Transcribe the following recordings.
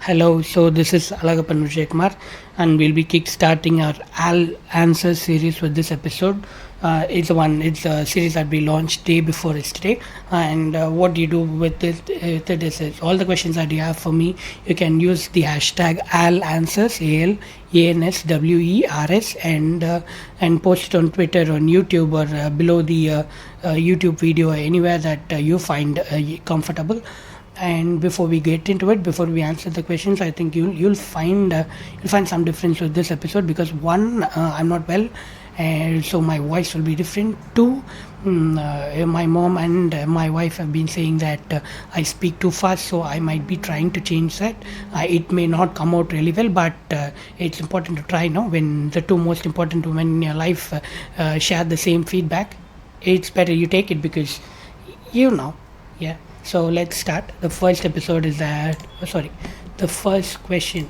Hello, so this is Alagappan Vijayakumar, and we'll be kickstarting our Al Answers series with this episode. It's a series that we launched day before yesterday, and what you do with it is all the questions that you have for me. You can use the hashtag Al Answers ALANSWERS and post it on Twitter, on YouTube, or below the YouTube video, anywhere that you find comfortable. And before we get into it, before we answer the questions, I think you'll find some difference with this episode because one, I'm not well, and so my voice will be different. Two, my mom and my wife have been saying that I speak too fast, so I might be trying to change that. It may not come out really well, but it's important to try. Now, when the two most important women in your life share the same feedback, it's better you take it because you know, yeah. So let's start. The first episode is that, the first question.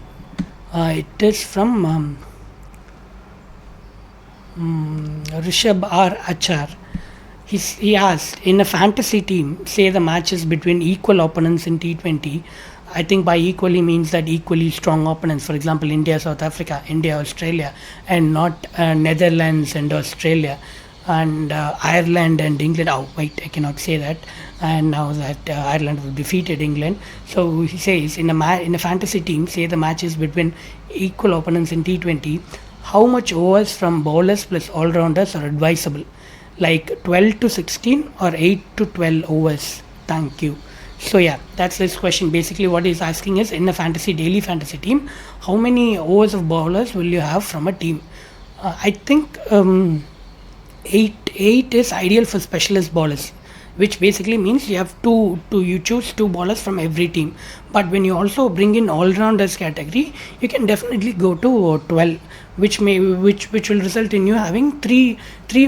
It is from Rishabh R. Achar. He asked, in a fantasy team, say the matches between equal opponents in T20. I think by equally means that equally strong opponents. For example, India, South Africa, India, Australia, and not Netherlands and Australia, and Ireland and England. Oh, wait, I cannot say that. And now that Ireland have defeated England, so he says in a fantasy team, say the matches between equal opponents in T20, how much overs from bowlers plus all rounders are advisable? Like 12 to 16 or 8 to 12 overs? Thank you. So yeah, that's this question. Basically, what he's asking is, in a daily fantasy team, how many overs of bowlers will you have from a team? I think eight is ideal for specialist bowlers, which basically means you choose two bowlers from every team. But when you also bring in all rounders category, you can definitely go to 12, which will result in you having three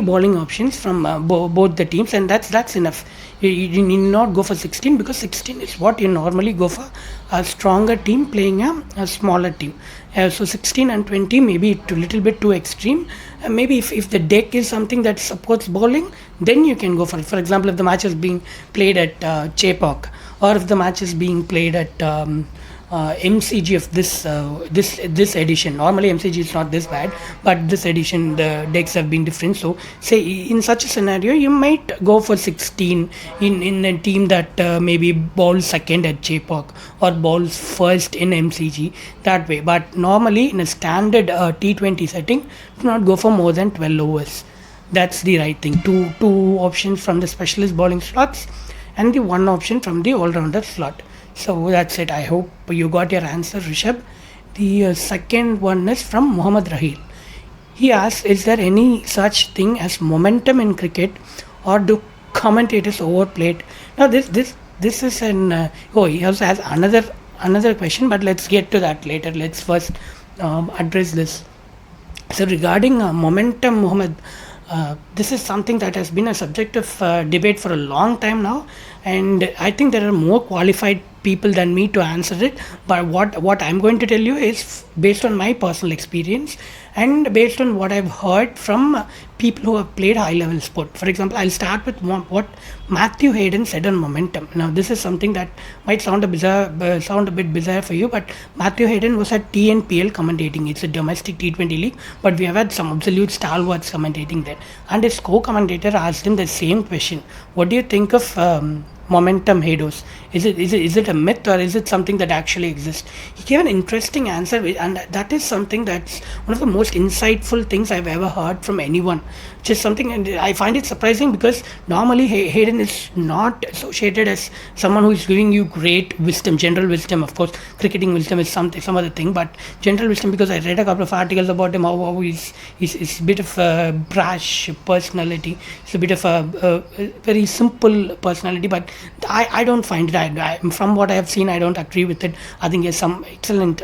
bowling options from both the teams, and that's enough. You need not go for 16 because 16 is what you normally go for, a stronger team playing a smaller team. So 16 and 20 maybe a little bit too extreme. Maybe if the deck is something that supports bowling, then you can go for it. For example, if the match is being played at Chepauk, or if the match is being played at MCG of this edition. Normally MCG is not this bad, but this edition the decks have been different. So say in such a scenario, you might go for 16 in a team that maybe bowls second at Chepauk or bowls first in MCG, that way. But normally in a standard T20 setting, do not go for more than 12 overs. That's the right thing. Two options from the specialist bowling slots and the one option from the all-rounder slot. So that's it. I hope you got your answer, Rishabh. The second one is from Muhammad Rahil. He asks, is there any such thing as momentum in cricket, or do commentators overplay it? Now this is an he also has another question, but let's get to that later. Let's first address this. So regarding momentum, Muhammad, this is something that has been a subject of debate for a long time now, and I think there are more qualified people than me to answer it. But what I'm going to tell you is based on my personal experience and based on what I've heard from people who have played high level sport. For example, I'll start with what Matthew Hayden said on momentum. Now this is something that might sound a bit bizarre for you, but Matthew Hayden was at TNPL commentating. It's a domestic T20 league, but we have had some absolute stalwarts commentating there, and his co-commentator asked him the same question: what do you think of momentum, Hados? Is it a myth, or is it something that actually exists? He gave an interesting answer, and that is something that's one of the most insightful things I've ever heard from anyone. Just something, and I find it surprising because normally Hayden is not associated as someone who is giving you great wisdom, general wisdom. Of course, cricketing wisdom is some other thing, but general wisdom, because I read a couple of articles about him, how he's a bit of a brash personality. It's a bit of a very simple personality, but I don't find it. From what I have seen, I don't agree with it. I think he has some excellent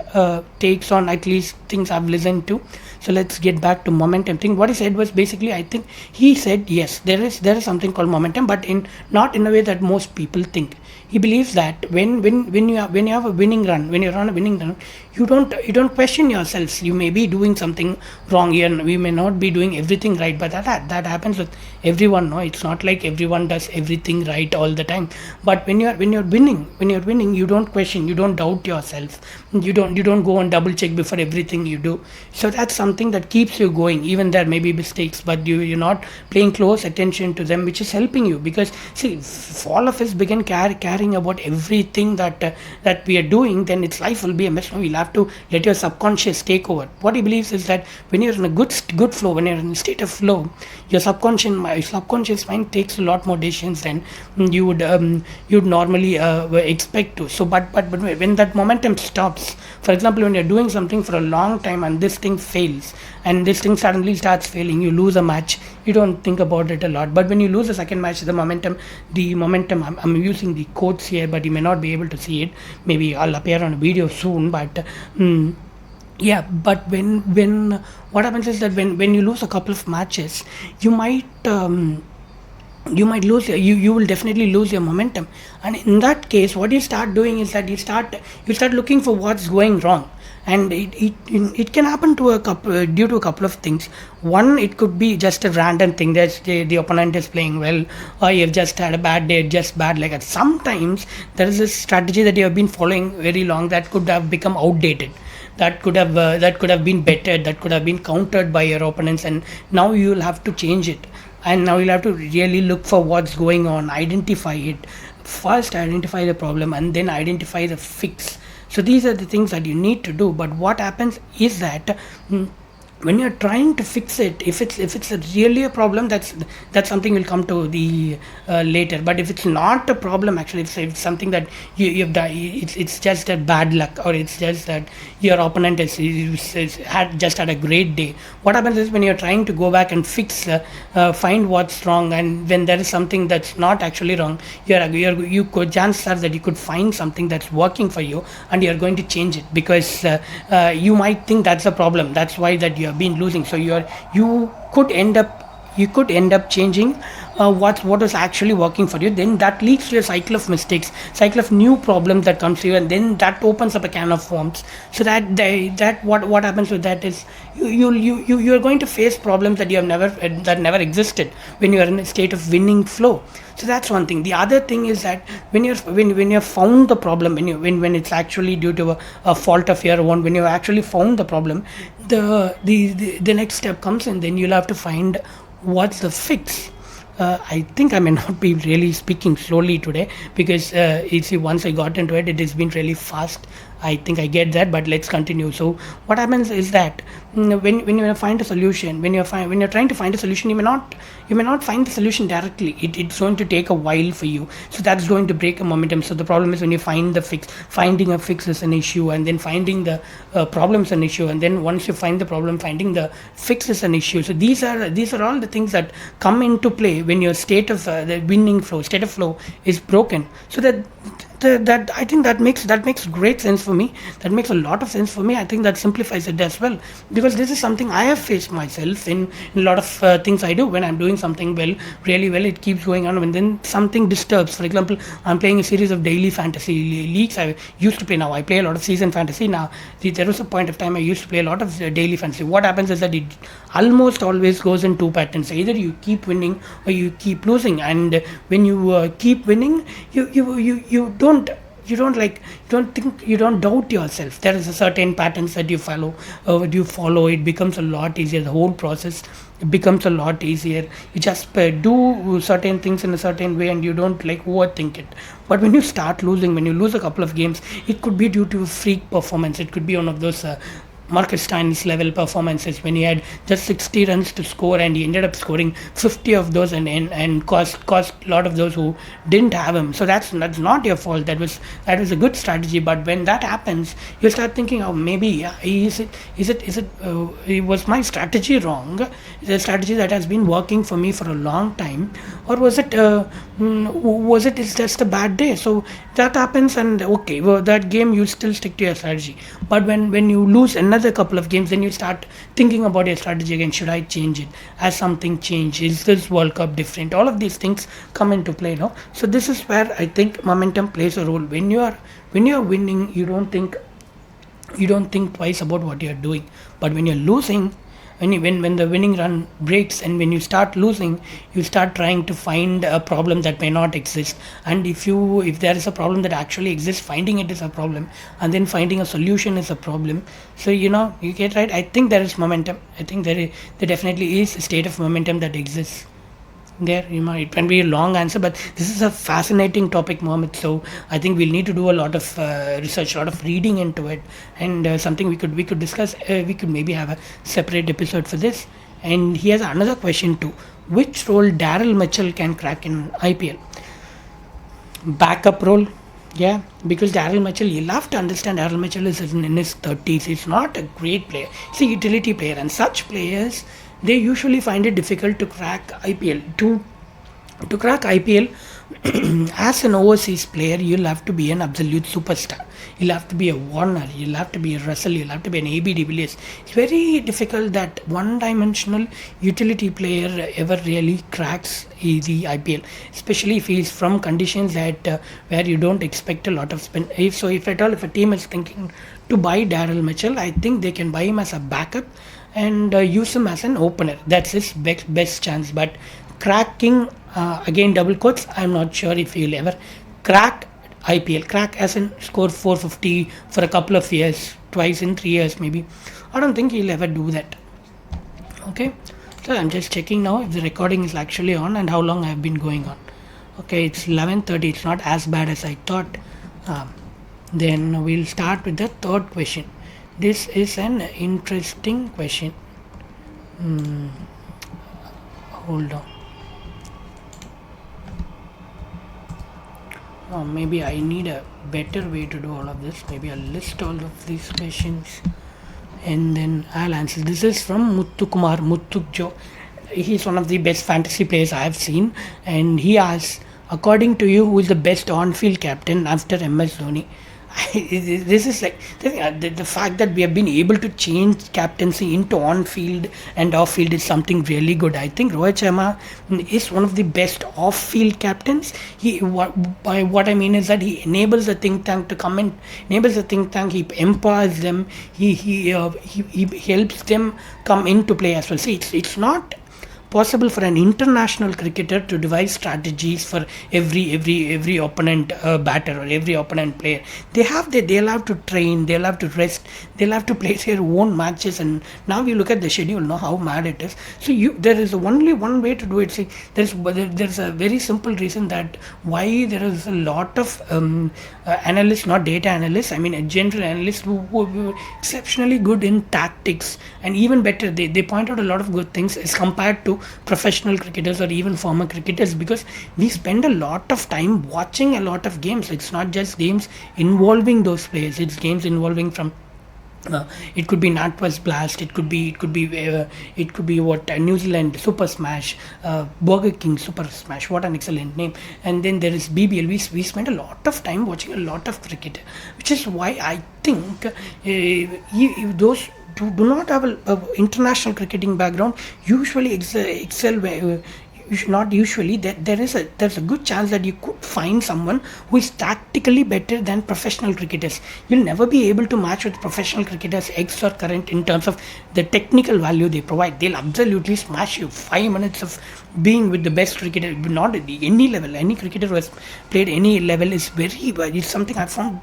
takes on at least things I've listened to. So let's get back to momentum thing. What he said was basically, I think he said yes, there is something called momentum, but not in a way that most people think. he believes that when you have a winning run, when you're on a winning run, you don't question yourselves. You may be doing something wrong here, we may not be doing everything right, but that happens with everyone. No, it's not like everyone does everything right all the time. But when you're winning, you don't question, you don't doubt yourself, you don't go and double check before everything you do. So that's something that keeps you going. Even there may be mistakes, but you're not paying close attention to them, which is helping you. Because see, if all of us begin caring about everything that we are doing, then its life will be a mess. No, you'll have to let your subconscious take over. What he believes is that when you're in a good flow, when you're in a state of flow, your subconscious mind takes a lot more decisions than you'd normally expect to. So but when that momentum stops, for example, when you're doing something for a long time and this thing fails, and this thing suddenly starts failing, you lose a match, you don't think about it a lot. But when you lose a second match, the momentum, I'm using the quotes here, but you may not be able to see it. Maybe I'll appear on a video soon. But yeah, but when what happens is that when you lose a couple of matches, you might lose you will definitely lose your momentum. And in that case, what you start doing is that you start looking for what's going wrong. And it can happen to a couple due to a couple of things. One, it could be just a random thing that the opponent is playing well, or you've just had a bad day, just bad like that. Sometimes there is a strategy that you have been following very long that could have become outdated, that could have been better, that could have been countered by your opponents, and now you will have to change it. And now you'll have to really look for what's going on, identify it first, identify the problem, and then identify the fix. So these are the things that you need to do. But what happens is that when you're trying to fix it, if it's really a problem, that's something we'll come to the later. But if it's not a problem, actually, if it's something that you've done, it's just a bad luck, or it's just that your opponent had a great day. What happens is when you're trying to go back and fix, find what's wrong, and when there is something that's not actually wrong, you could, chances are that you could find something that's working for you, and you're going to change it. Because you might think that's a problem, that's why that you have been losing. So you could end up changing what was actually working for you. Then that leads to a cycle of mistakes, cycle of new problems that comes to you, and then that opens up a can of worms. So what happens with that is you're going to face problems that never existed when you are in a state of winning flow. So that's one thing. The other thing is that when you've found the problem, when it's actually due to a fault of your own, when you actually found the problem, the next step comes, and then you'll have to find what's the fix. I think I may not be really speaking slowly today, because you see, once I got into it, it has been really fast. I think I get that, but let's continue. So what happens is that when you find a solution, when you're trying to find a solution, you may not find the solution directly. It's going to take a while for you. So that's going to break a momentum. So the problem is when you find the fix, finding a fix is an issue, and then finding the problem is an issue, and then once you find the problem, finding the fix is an issue. So these are all the things that come into play when your state of the winning flow, state of flow, is broken. So that I think that makes great sense for me. That makes a lot of sense for me. I think that simplifies it as well, because this is something I have faced myself in a lot of things I do. When I'm doing something really well, it keeps going on, and then something disturbs. For example, I'm playing a series of daily fantasy leagues. I used to play. Now I play a lot of season fantasy. Now there was a point of time I used to play a lot of daily fantasy. What happens is that it almost always goes in two patterns. Either you keep winning or you keep losing. And when you keep winning, you don't doubt yourself. There is a certain patterns that you follow. It becomes a lot easier. The whole process becomes a lot easier. You just do certain things in a certain way, and you don't overthink it. But when you start losing, when you lose a couple of games, it could be due to freak performance. It could be one of those Marcus Stein's level performances, when he had just 60 runs to score, and he ended up scoring 50 of those, and cost a lot of those who didn't have him. So that's not your fault. That was a good strategy. But when that happens, you start thinking, oh, maybe was my strategy wrong? Is it a strategy that has been working for me for a long time, or was it it's just a bad day? So that happens, and okay, well, that game you still stick to your strategy. But when you lose another another couple of games, then you start thinking about your strategy again. Should I change it? Has something changed? Is this World Cup different? All of these things come into play, no? So this is where I think momentum plays a role. When you are winning, you don't think twice about what you're doing. But when you're losing, when the winning run breaks, and when you start losing, you start trying to find a problem that may not exist. And if there is a problem that actually exists, finding it is a problem, and then finding a solution is a problem. So you get right. I think there is momentum. I think there definitely is a state of momentum that exists there. It can be a long answer, but this is a fascinating topic, Mohammed. So I think we'll need to do a lot of research, a lot of reading into it, and something we could discuss. We could maybe have a separate episode for this. And he has another question too: which role Daryl Mitchell can crack in IPL? Backup role. Yeah, because Daryl Mitchell, you'll have to understand, Daryl Mitchell is in his 30s. He's not a great player. He's a utility player, and such players, they usually find it difficult to crack IPL. To crack IPL, as an overseas player, you'll have to be an absolute superstar. You'll have to be a Warner, you'll have to be a Russell, you'll have to be an AB de Villiers. It's very difficult that one-dimensional utility player ever really cracks the IPL, especially if he's from conditions that where you don't expect a lot of spin. If at all, if a team is thinking to buy Daryl Mitchell, I think they can buy him as a backup and use him as an opener. That's his best chance. But cracking, again double quotes, I'm not sure if he'll ever crack IPL. Crack as in score 450 for a couple of years, twice in 3 years maybe. I don't think he'll ever do that. Okay, so I'm just checking now if the recording is actually on and how long I've been going on. Okay, it's 11:30. It's not as bad as I thought. Then we'll start with the third question. This is an interesting question. Hold on. Maybe I need a better way to do all of this. Maybe I'll list all of these questions and then I'll answer. This is from Muthukumar Muthukjo. He's one of the best fantasy players I have seen, and he asks, according to you, who is the best on-field captain after MS Dhoni? This is like the fact that we have been able to change captaincy into on-field and off-field is something really good. I think Rohit Sharma is one of the best off-field captains. By what I mean is that he enables the think tank to come in, enables the think tank. He empowers them. He helps them come into play as well. See, it's not possible for an international cricketer to devise strategies for every opponent batter or every opponent player. They'll have to train, they'll have to rest, they'll have to play their own matches. And now you look at the schedule, know how mad it is. So there is only one way to do it. See, there's a very simple reason that why there is a lot of analysts, not data analysts, I mean a general analyst who are exceptionally good in tactics, and even better, they point out a lot of good things as compared to professional cricketers or even former cricketers, because we spend a lot of time watching a lot of games. It's not just games involving those players, it's games involving from it could be NatWest Blast, it could be what New Zealand Super Smash, Burger King Super Smash, what an excellent name. And then there is BBL. We spend a lot of time watching a lot of cricket, which is why I think if those do not have a international cricketing background usually excel not usually, there's a good chance that you could find someone who is tactically better than professional cricketers. You'll never be able to match with professional cricketers X or current in terms of the technical value they provide. They'll absolutely smash you. 5 minutes of being with the best cricketer, not at any level, any cricketer who has played any level is it's something I found.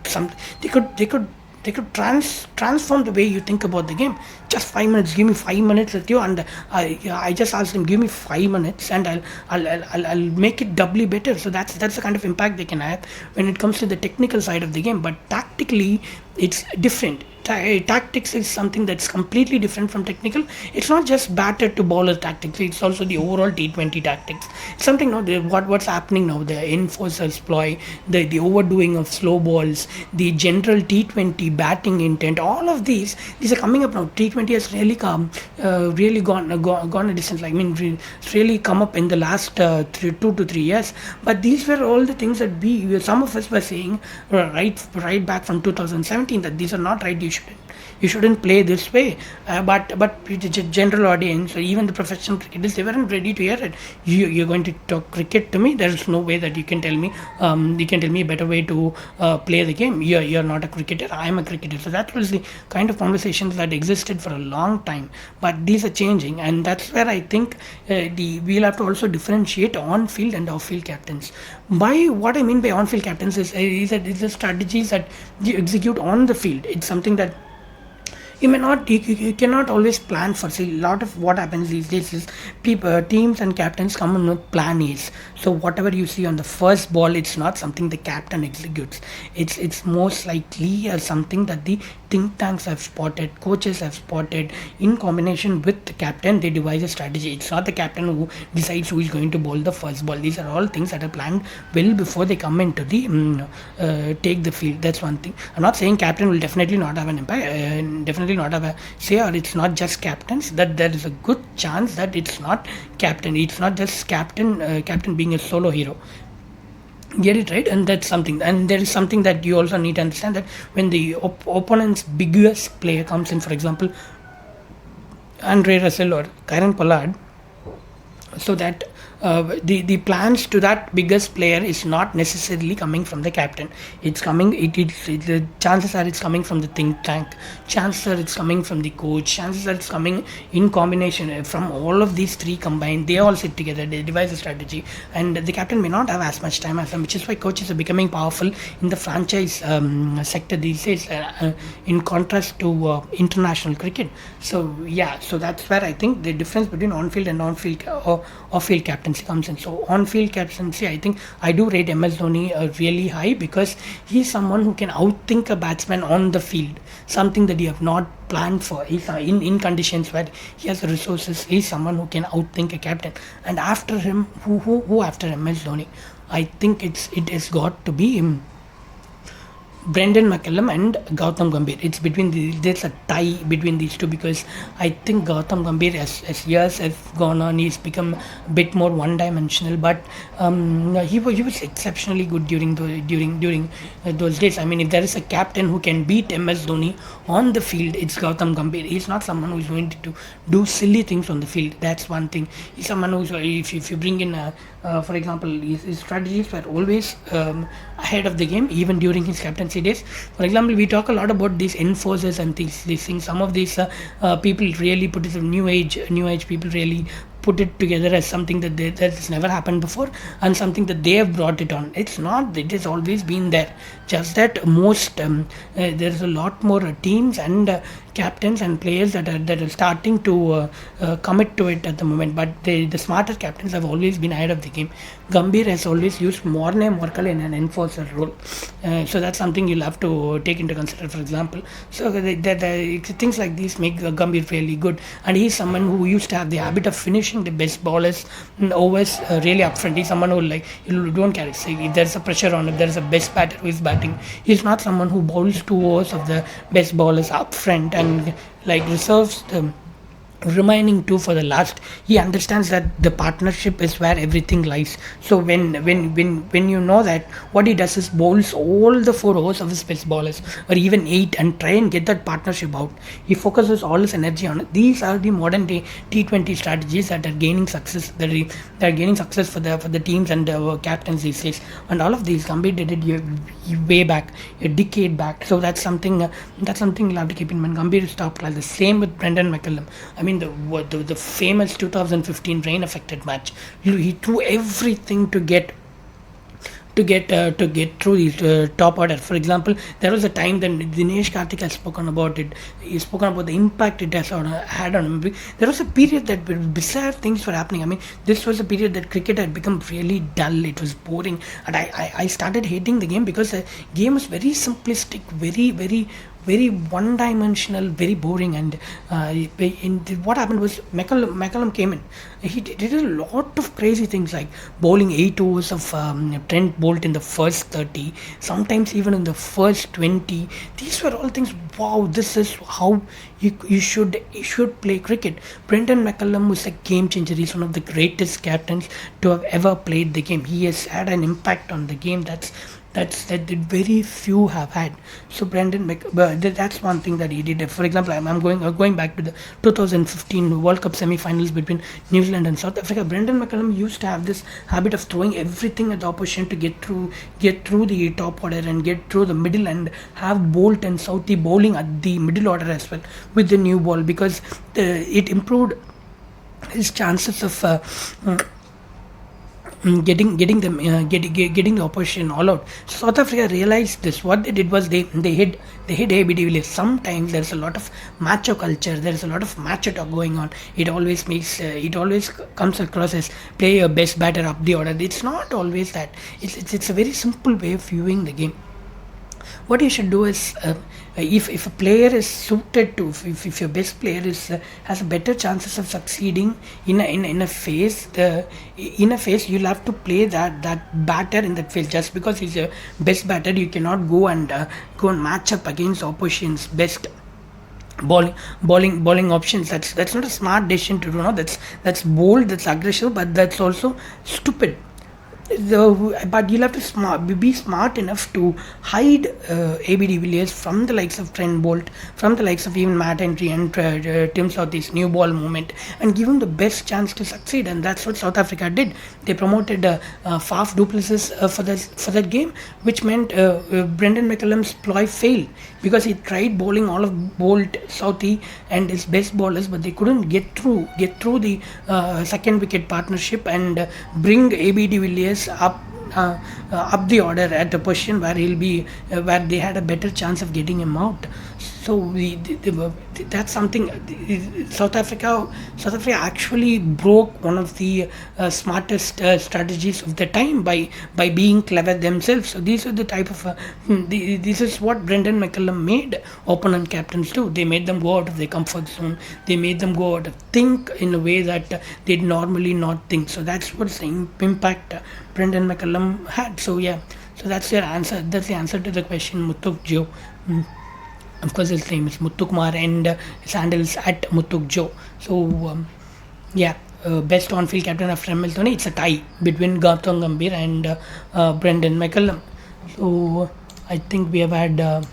They could transform the way you think about the game. Just 5 minutes. Give me 5 minutes with you, and I just asked them, give me 5 minutes, and I'll make it doubly better. So that's the kind of impact they can have when it comes to the technical side of the game. But tactically, it's different. Tactics is something that's completely different from technical. It's not just batter to bowler tactics, it's also the overall T20 tactics. It's something what's happening now, the enforcers ploy, the overdoing of slow balls, the general T20 batting intent, all of these are coming up now. T20 has really gone a distance. I mean, it's really come up in the last 2 to 3 years. But these were all the things that some of us were saying right back from 2017, that these are not right. You you shouldn't play this way. But the general audience or even the professional cricketers, they weren't ready to hear it. You're going to talk cricket to me? There is no way that you can tell me a better way to play the game. You're not a cricketer, I'm a cricketer. So that was the kind of conversations that existed for a long time, but these are changing, and that's where I think we'll have to also differentiate on field and off field captains. By what I mean by on field captains is the strategies that you execute on the field. It's something that you cannot always plan for. See, a lot of what happens these days is people, teams and captains come in with plan A's. So whatever you see on the first ball, it's not something the captain executes. It's most likely something that the think tanks have spotted, coaches have spotted. In combination with the captain, they devise a strategy. It's not the captain who decides who is going to bowl the first ball. These are all things that are planned well before they come into the take the field. That's one thing. I'm not saying captain will definitely not have an impact, definitely not have a say, or it's not just captains. That there is a good chance that it's not captain. It's not just captain being a solo hero. Get it right. And that's something, and there is something that you also need to understand, that when the opponent's biggest player comes in, for example Andre Russell or Karen Pollard, so that the plans to that biggest player is not necessarily coming from the captain. It's coming, the chances are it's coming from the think tank, chances are it's coming from the coach, chances are it's coming in combination from all of these three combined. They all sit together, they devise a strategy, and the captain may not have as much time as them, which is why coaches are becoming powerful in the franchise sector these days, in contrast to international cricket. So yeah, so that's where I think the difference between on-field and on-field or off-field captaincy comes in. So on-field captaincy, I think I do rate MS Dhoni really high, because he's someone who can outthink a batsman on the field, something that you have not planned for. He's in conditions where he has the resources. He's someone who can outthink a captain. And after him, who after MS Dhoni? I think it has got to be him. Brendan McCullum and Gautam Gambhir. It's there's a tie between these two, because I think Gautam Gambhir, as years have gone on, he's become a bit more one-dimensional. But he was exceptionally good during those days. I mean, if there is a captain who can beat MS Dhoni on the field, it's Gautam Gambhir. He's not someone who's going to do silly things on the field. That's one thing. He's someone who's, if you bring in for example, his strategies were always ahead of the game, even during his captaincy days. For example, we talk a lot about these enforcers and these things. Some of these people really put it in new age people really put it together as something that has never happened before, and something that they have brought it on. It has always been there, just that there's a lot more teams and captains and players that are starting to commit to it at the moment. But the smarter captains have always been ahead of the game. Gambhir has always used Morne Morkal in an enforcer role, so that's something you'll have to take into consideration. For example, so things like these make Gambhir really good, and he's someone who used to have the habit of finishing the best ballers overs really upfront. He's someone who, like, you don't carry. Say if there's a pressure on, if there's a best batter who is batting, he's not someone who bowls 2 overs of the best ballers up front and like reserves the remaining two for the last. He understands that the partnership is where everything lies. So when you know that, what he does is bowls all the 4 overs of his best ballers, or even 8, and try and get that partnership out. He focuses all his energy on it. These are the modern day T20 strategies that are gaining success. That are gaining success for the teams and the captains these days. And all of these, Gambhir did it way back, a decade back. So that's something you'll have to keep in mind. Gambhir is top class. The same with Brendan McCullum. I mean, the famous 2015 rain affected match. He threw everything to get through the top order. For example, there was a time that Dinesh Karthik has spoken about it. He's spoken about the impact it has had on him. There was a period that bizarre things were happening. I mean, this was a period that cricket had become really dull. It was boring, and I started hating the game, because the game was very simplistic, very one-dimensional, very boring. And what happened was McCullum came in. He did a lot of crazy things, like bowling 8 overs of Trent Bolt in the first 30, sometimes even in the first 20. These were all things. Wow, this is how you should play cricket. Brendan McCullum was a game changer. He's one of the greatest captains to have ever played the game. He has had an impact on the game that very few have had. So but that's one thing that he did. For example, I'm going back to the 2015 World Cup semi-finals between New Zealand and South Africa. Brendan McCullum used to have this habit of throwing everything at the opposition to get through the top order and get through the middle, and have Bolt and Southey bowling at the middle order as well with the new ball, because it improved his chances of getting the opposition all out. South Africa realized this. What they did was they hit AB de Villiers. Sometimes there's a lot of macho culture. There's a lot of macho talk going on. It always comes across as play your best batter up the order. It's not always that. It's a very simple way of viewing the game. What you should do is, if a player is suited to, if your best player is has a better chances of succeeding in a phase, you'll have to play that batter in that phase. Just because he's your best batter, you cannot go and match up against opposition's best bowling options. That's not a smart decision to do. No, that's bold, that's aggressive, but that's also stupid. But you'll have to be smart enough to hide AB de Villiers from the likes of Trent Bolt, from the likes of even Matt Henry and Tim Southey's new ball movement, and give him the best chance to succeed. And that's what South Africa did. They promoted Faf du Plessis for that game, which meant Brendan McCullum's ploy failed, because he tried bowling all of Bolt, Southey, and his best bowlers, but they couldn't get through the second wicket partnership and bring AB de Villiers up the order at a position where he'll be where they had a better chance of getting him out. So that's something. South Africa actually broke one of the smartest strategies of the time by being clever themselves. So these are the type of this is what Brendan McCullum made opponent captains do. They made them go out of their comfort zone. They made them go out of think in a way that they'd normally not think. So that's what's the impact Brendan McCullum had. So yeah, so that's your answer. That's the answer to the question, Mutuk Joe. Of course, his name is Muthukumar, and his handle is at Mutuk Joe. So yeah, best on-field captain after MS Dhoni. It's a tie between Gautam Gambhir and Brendan McCullum. So I think we have had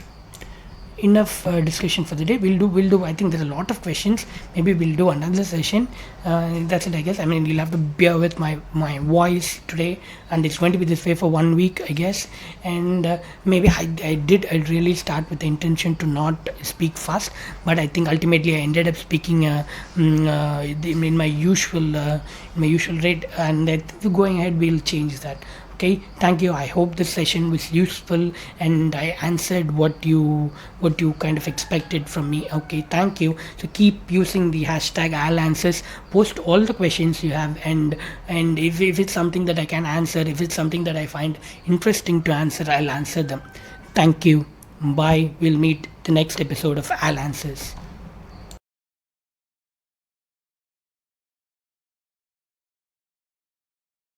enough discussion for the day. We'll do I think there's a lot of questions. Maybe we'll do another session. That's it, I guess. I mean, you'll have to bear with my voice today, and it's going to be this way for 1 week, I guess. And maybe I really start with the intention to not speak fast, but I think ultimately I ended up speaking in my usual rate, and going ahead we'll change that. Okay, thank you. I hope this session was useful and I answered what you kind of expected from me. Okay, thank you. So keep using the hashtag #AllAnswers. Post all the questions you have, and if it's something that I can answer, if it's something that I find interesting to answer, I'll answer them. Thank you. Bye. We'll meet the next episode of #AllAnswers.